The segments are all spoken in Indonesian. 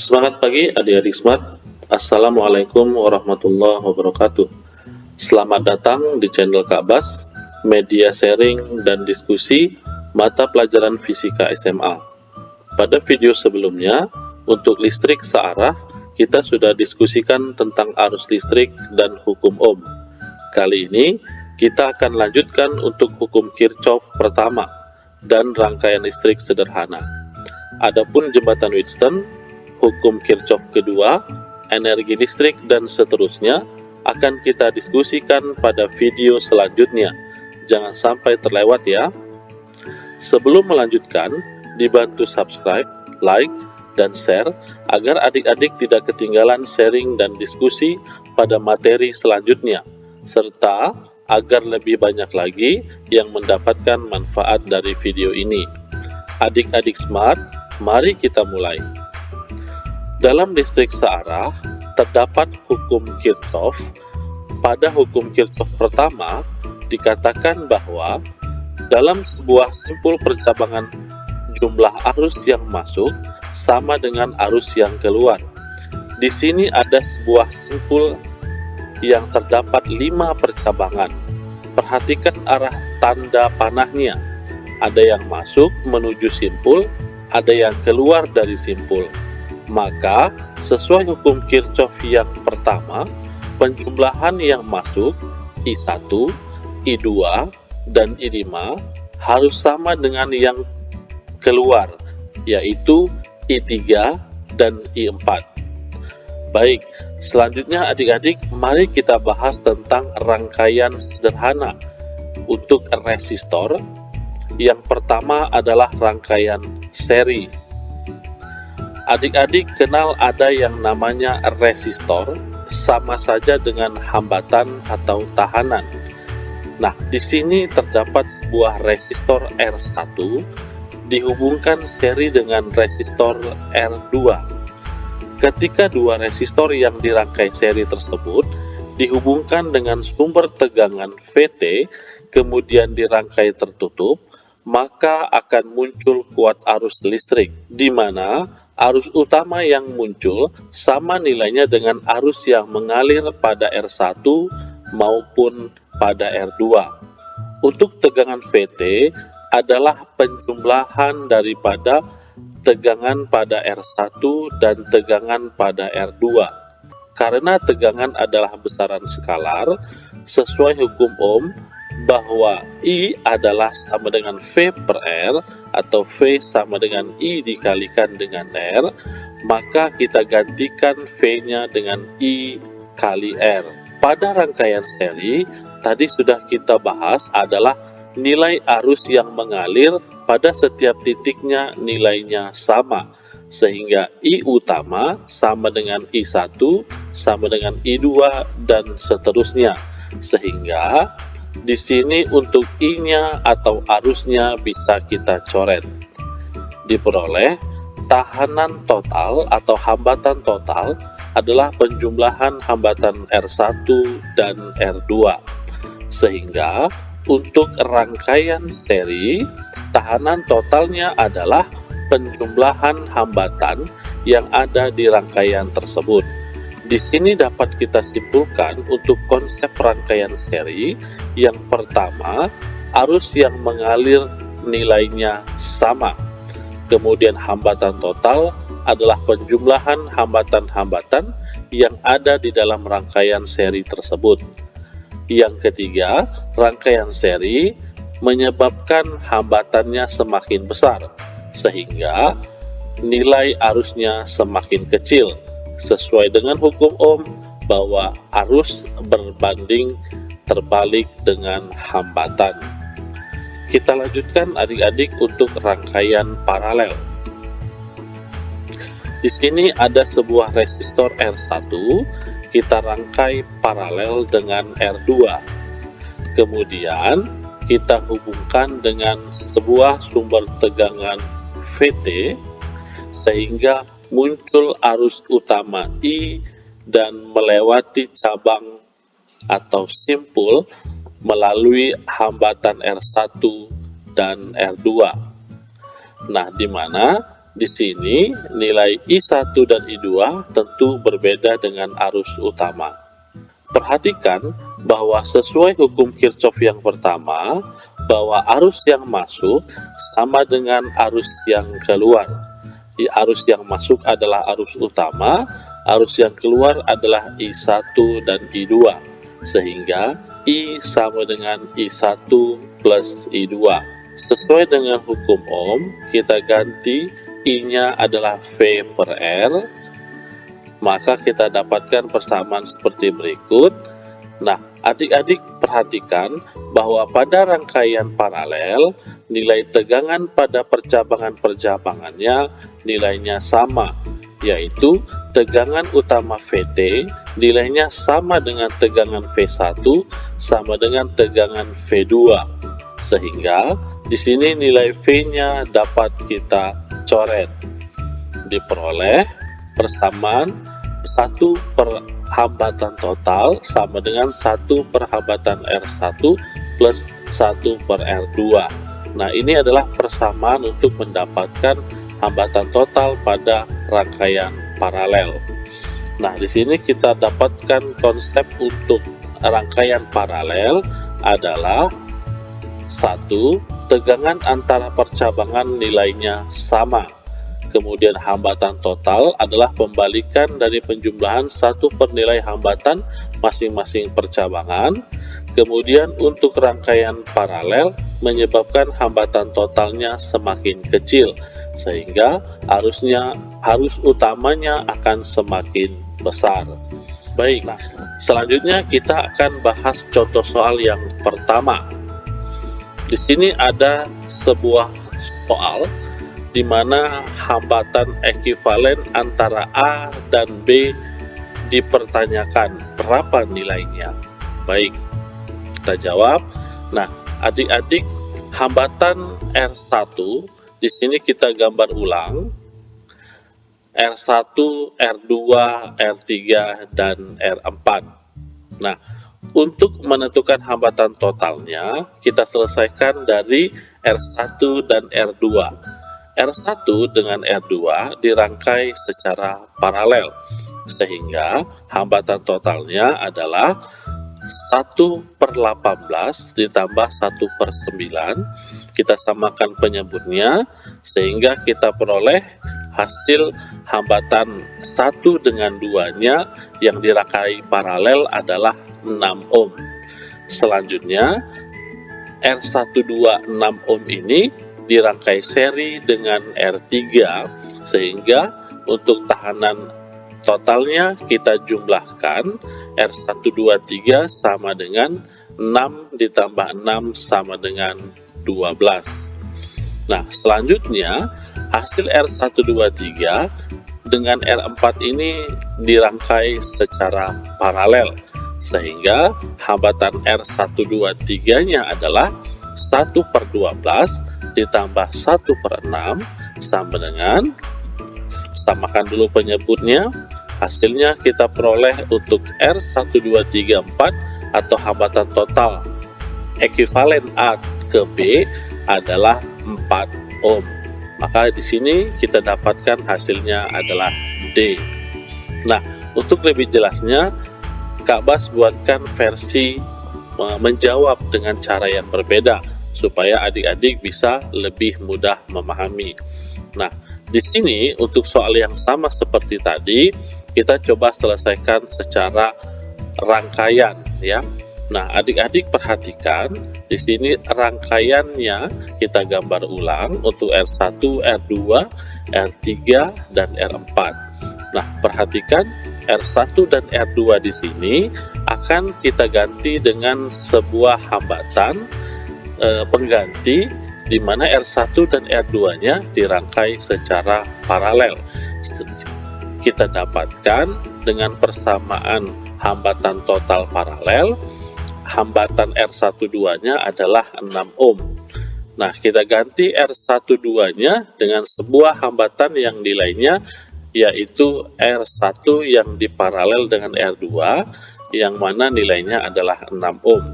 Semangat pagi adik-adik Smart. Assalamualaikum warahmatullahi wabarakatuh. Selamat datang di channel Kak Bas, media sharing dan diskusi mata pelajaran fisika SMA. Pada video sebelumnya, untuk listrik searah, kita sudah diskusikan tentang arus listrik dan hukum Ohm. Kali ini, kita akan lanjutkan untuk hukum Kirchhoff pertama dan rangkaian listrik sederhana. Adapun jembatan Wheatstone, hukum Kirchhoff kedua, energi listrik, dan seterusnya akan kita diskusikan pada video selanjutnya. Jangan sampai terlewat ya. Sebelum melanjutkan, dibantu subscribe, like, dan share agar adik-adik tidak ketinggalan sharing dan diskusi pada materi selanjutnya, serta agar lebih banyak lagi yang mendapatkan manfaat dari video ini. Adik-adik Smart, mari kita mulai. Dalam listrik searah, terdapat hukum Kirchhoff. Pada hukum Kirchhoff pertama, dikatakan bahwa dalam sebuah simpul percabangan, jumlah arus yang masuk sama dengan arus yang keluar. Di sini ada sebuah simpul yang terdapat 5 percabangan. Perhatikan arah tanda panahnya. Ada yang masuk menuju simpul, ada yang keluar dari simpul. Maka, sesuai hukum Kirchhoff yang pertama, penjumlahan yang masuk I1, I2, dan I5 harus sama dengan yang keluar, yaitu I3 dan I4. Baik, selanjutnya adik-adik, mari kita bahas tentang rangkaian sederhana untuk resistor. Yang pertama adalah rangkaian seri. Adik-adik kenal ada yang namanya resistor, sama saja dengan hambatan atau tahanan. Nah, di sini terdapat sebuah resistor R1 dihubungkan seri dengan resistor R2. Ketika dua resistor yang dirangkai seri tersebut dihubungkan dengan sumber tegangan VT, kemudian dirangkai tertutup, maka akan muncul kuat arus listrik, di mana arus utama yang muncul sama nilainya dengan arus yang mengalir pada R1 maupun pada R2. Untuk tegangan VT adalah penjumlahan daripada tegangan pada R1 dan tegangan pada R2. Karena tegangan adalah besaran skalar, sesuai hukum Ohm, bahwa I adalah sama dengan V per R atau V sama dengan I dikalikan dengan R, maka kita gantikan V-nya dengan I kali R. Pada rangkaian seri, tadi sudah kita bahas adalah nilai arus yang mengalir pada setiap titiknya nilainya sama, sehingga I utama sama dengan I1 sama dengan I2 dan seterusnya, sehingga di sini untuk I-nya atau arusnya bisa kita coret. Diperoleh tahanan total atau hambatan total adalah penjumlahan hambatan R1 dan R2. Sehingga untuk rangkaian seri, tahanan totalnya adalah penjumlahan hambatan yang ada di rangkaian tersebut. Di sini dapat kita simpulkan untuk konsep rangkaian seri. Yang pertama, arus yang mengalir nilainya sama. Kemudian hambatan total adalah penjumlahan hambatan-hambatan yang ada di dalam rangkaian seri tersebut. Yang ketiga, rangkaian seri menyebabkan hambatannya semakin besar, sehingga nilai arusnya semakin kecil, sesuai dengan hukum Ohm bahwa arus berbanding terbalik dengan hambatan. Kita lanjutkan adik-adik untuk rangkaian paralel. Di sini ada sebuah resistor R1, kita rangkai paralel dengan R2. Kemudian kita hubungkan dengan sebuah sumber tegangan VT, sehingga muncul arus utama I dan melewati cabang atau simpul melalui hambatan R1 dan R2. Nah, di mana di sini nilai I1 dan I2 tentu berbeda dengan arus utama. Perhatikan bahwa sesuai hukum Kirchhoff yang pertama, bahwa arus yang masuk sama dengan arus yang keluar. Arus yang masuk adalah arus utama, arus yang keluar adalah I1 dan I2, sehingga I sama dengan I1 plus I2. Sesuai dengan hukum Ohm, kita ganti I-nya adalah V per R, maka kita dapatkan persamaan seperti berikut. Nah, adik-adik perhatikan bahwa pada rangkaian paralel, nilai tegangan pada percabangan-percabangannya nilainya sama, yaitu tegangan utama Vt nilainya sama dengan tegangan V1 sama dengan tegangan V2. Sehingga di sini nilai V-nya dapat kita coret. Diperoleh persamaan 1 per hambatan total sama dengan 1 per hambatan R1 plus 1 per R2. Nah, ini adalah persamaan untuk mendapatkan hambatan total pada rangkaian paralel. Nah, di sini kita dapatkan konsep untuk rangkaian paralel adalah 1. Tegangan antara percabangan nilainya sama. Kemudian hambatan total adalah pembalikan dari penjumlahan 1 per nilai hambatan masing-masing percabangan. Kemudian untuk rangkaian paralel menyebabkan hambatan totalnya semakin kecil, sehingga arus utamanya akan semakin besar. Baik, selanjutnya kita akan bahas contoh soal yang pertama. Di sini ada sebuah soal di mana hambatan ekivalen antara A dan B dipertanyakan berapa nilainya. Baik, kita jawab. Nah, adik-adik, hambatan R1 di sini kita gambar ulang. R1, R2, R3, dan R4. Nah, untuk menentukan hambatan totalnya, kita selesaikan dari R1 dan R2. R1 dengan R2 dirangkai secara paralel, sehingga hambatan totalnya adalah 1 per 18 ditambah 1 per 9. Kita samakan penyebutnya, sehingga kita peroleh hasil hambatan 1 dengan 2-nya yang dirangkai paralel adalah 6 ohm. Selanjutnya, R126 ohm ini dirangkai seri dengan R3, sehingga untuk tahanan totalnya kita jumlahkan. R123 sama dengan 6 ditambah 6 sama dengan 12. Nah, selanjutnya hasil R123 dengan R4 ini dirangkai secara paralel, sehingga hambatan R123-nya adalah 1 per 12 ditambah 1 per 6 sama dengan, samakan dulu penyebutnya, hasilnya kita peroleh untuk R1234 atau hambatan total ekivalen A ke B adalah 4 ohm. Maka di sini kita dapatkan hasilnya adalah D. Nah, untuk lebih jelasnya, Kak Bas buatkan versi menjawab dengan cara yang berbeda supaya adik-adik bisa lebih mudah memahami. Nah, di sini untuk soal yang sama seperti tadi, kita coba selesaikan secara rangkaian ya. Nah, adik-adik perhatikan di sini rangkaiannya kita gambar ulang untuk R1, R2, R3, dan R4. Nah, perhatikan R1 dan R2 di sini akan kita ganti dengan sebuah hambatan pengganti di mana R1 dan R2-nya dirangkai secara paralel. Kita dapatkan dengan persamaan hambatan total paralel, hambatan R12-nya adalah 6 ohm. Nah, kita ganti R12-nya dengan sebuah hambatan yang nilainya yaitu R1 yang diparalel dengan R2, yang mana nilainya adalah 6 ohm.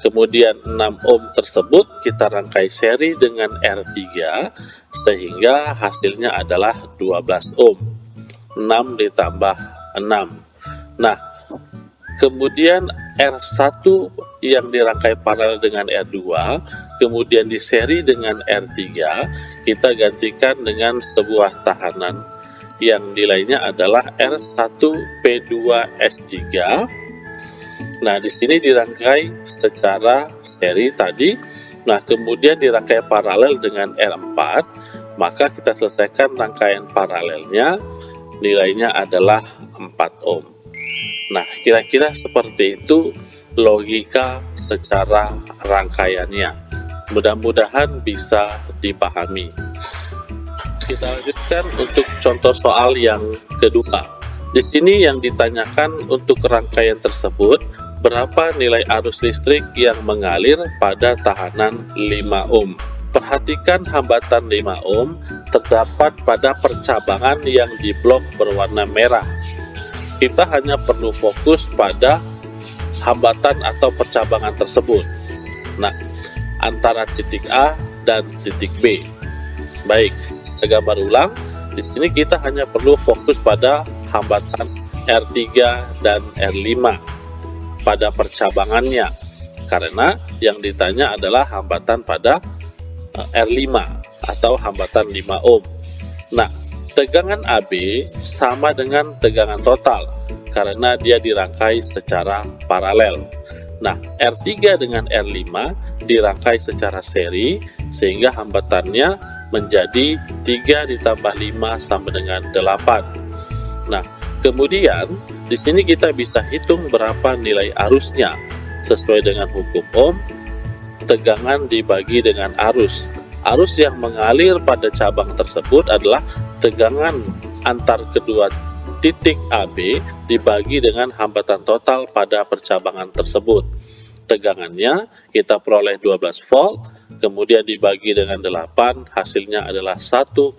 kemudian 6 ohm tersebut kita rangkai seri dengan R3 sehingga hasilnya adalah 12 ohm. 6 ditambah 6. Nah, kemudian R1 yang dirangkai paralel dengan R2, kemudian diseri dengan R3, kita gantikan dengan sebuah tahanan yang nilainya adalah R1P2S3. Nah, di sini dirangkai secara seri tadi. Nah, kemudian dirangkai paralel dengan R4, maka kita selesaikan rangkaian paralelnya, nilainya adalah 4 ohm. Nah, kira-kira seperti itu logika secara rangkaiannya. Mudah-mudahan bisa dipahami. Kita lanjutkan untuk contoh soal yang kedua. Di sini yang ditanyakan untuk rangkaian tersebut, berapa nilai arus listrik yang mengalir pada tahanan 5 ohm. Perhatikan hambatan 5 ohm terdapat pada percabangan yang di blok berwarna merah. Kita hanya perlu fokus pada hambatan atau percabangan tersebut. Nah, antara titik A dan titik B. Baik, saya gambar ulang. Di sini kita hanya perlu fokus pada hambatan R3 dan R5 pada percabangannya, karena yang ditanya adalah hambatan pada R5 atau hambatan 5 ohm. Nah, tegangan AB sama dengan tegangan total karena dia dirangkai secara paralel. Nah, R3 dengan R5 dirangkai secara seri sehingga hambatannya menjadi 3 ditambah 5 sama dengan 8. Nah, kemudian di sini kita bisa hitung berapa nilai arusnya. Sesuai dengan hukum Ohm, tegangan dibagi dengan arus. Arus yang mengalir pada cabang tersebut adalah tegangan antar kedua titik AB dibagi dengan hambatan total pada percabangan tersebut. Tegangannya kita peroleh 12 volt, kemudian dibagi dengan 8, hasilnya adalah 1,5.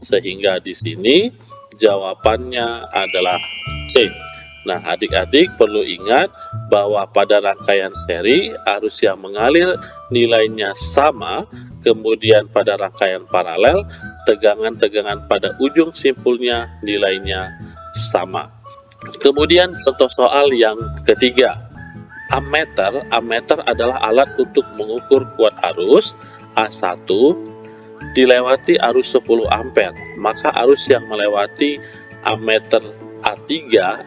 Sehingga di sini jawabannya adalah C. Nah, adik-adik perlu ingat bahwa pada rangkaian seri arus yang mengalir nilainya sama, kemudian pada rangkaian paralel tegangan-tegangan pada ujung simpulnya nilainya sama. Kemudian contoh soal yang ketiga, ammeter. Ammeter adalah alat untuk mengukur kuat arus A1 dilewati arus 10 ampere, maka arus yang melewati ammeter A3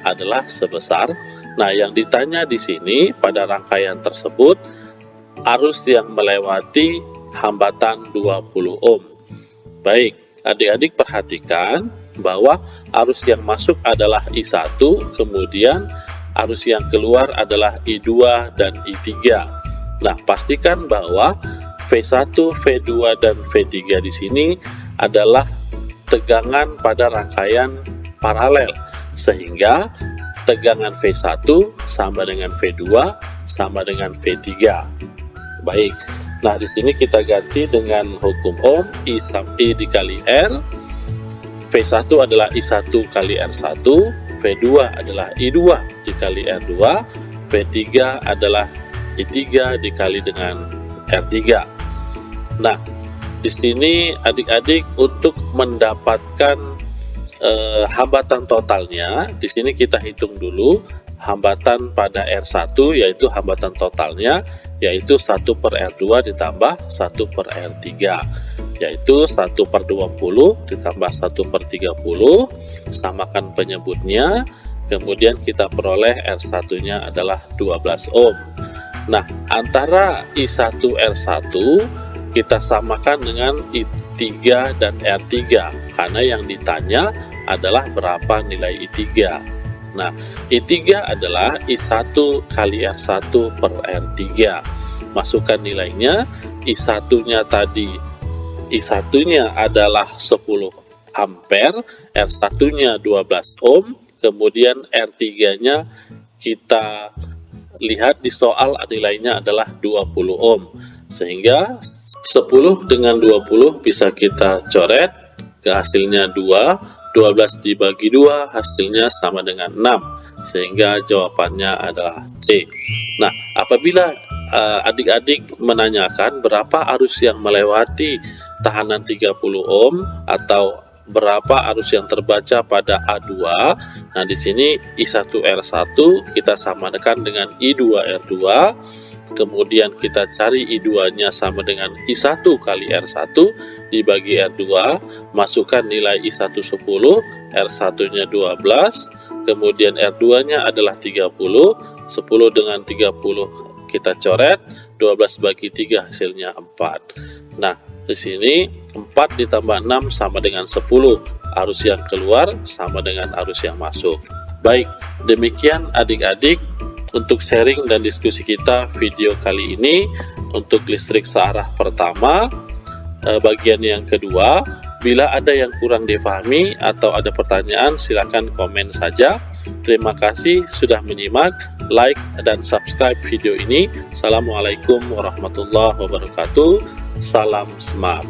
adalah sebesar. Nah, yang ditanya di sini pada rangkaian tersebut arus yang melewati hambatan 20 ohm. Baik, adik-adik perhatikan bahwa arus yang masuk adalah I1, kemudian arus yang keluar adalah I2 dan I3. Nah, pastikan bahwa V1, V2 dan V3 di sini adalah tegangan pada rangkaian paralel, sehingga tegangan V1 sama dengan V2 sama dengan V3. Baik, nah di sini kita ganti dengan hukum Ohm, I dikali R. V1 adalah I1 kali R1, V2 adalah I2 dikali R2, V3 adalah I3 dikali dengan R3. Nah, di sini adik-adik untuk mendapatkan hambatan totalnya, di sini kita hitung dulu hambatan pada R1, yaitu hambatan totalnya yaitu 1 per R2 ditambah 1 per R3, yaitu 1 per 20 ditambah 1 per 30, samakan penyebutnya, kemudian kita peroleh R1 nya adalah 12 ohm. Nah, antara I1 R1 kita samakan dengan I3 dan R3 karena yang ditanya adalah berapa nilai I3. Nah, I3 adalah I1 kali R1 per R3. Masukkan nilainya, I1-nya tadi, I1-nya adalah 10 ampere, R1-nya 12 ohm, kemudian R3-nya kita lihat di soal nilainya adalah 20 ohm. Sehingga 10 dengan 20 bisa kita coret, ke hasilnya 2, 12 dibagi 2 hasilnya sama dengan 6, sehingga jawabannya adalah C. Nah, apabila adik-adik menanyakan berapa arus yang melewati tahanan 30 ohm atau berapa arus yang terbaca pada A2, nah di sini I1R1 kita samakan dengan I2R2, kemudian kita cari I2-nya sama dengan I1 kali R1 dibagi R2, masukkan nilai I1 10, R1-nya 12, kemudian R2-nya adalah 30, 10 dengan 30 kita coret, 12 bagi 3 hasilnya 4. Nah, di sini 4 ditambah 6 sama dengan 10, arus yang keluar sama dengan arus yang masuk. Baik, demikian adik-adik untuk sharing dan diskusi kita video kali ini untuk listrik searah pertama. Bagian yang kedua, bila ada yang kurang difahami atau ada pertanyaan silakan komen saja. Terima kasih sudah menyimak, like dan subscribe video ini. Assalamualaikum warahmatullahi wabarakatuh. Salam smart.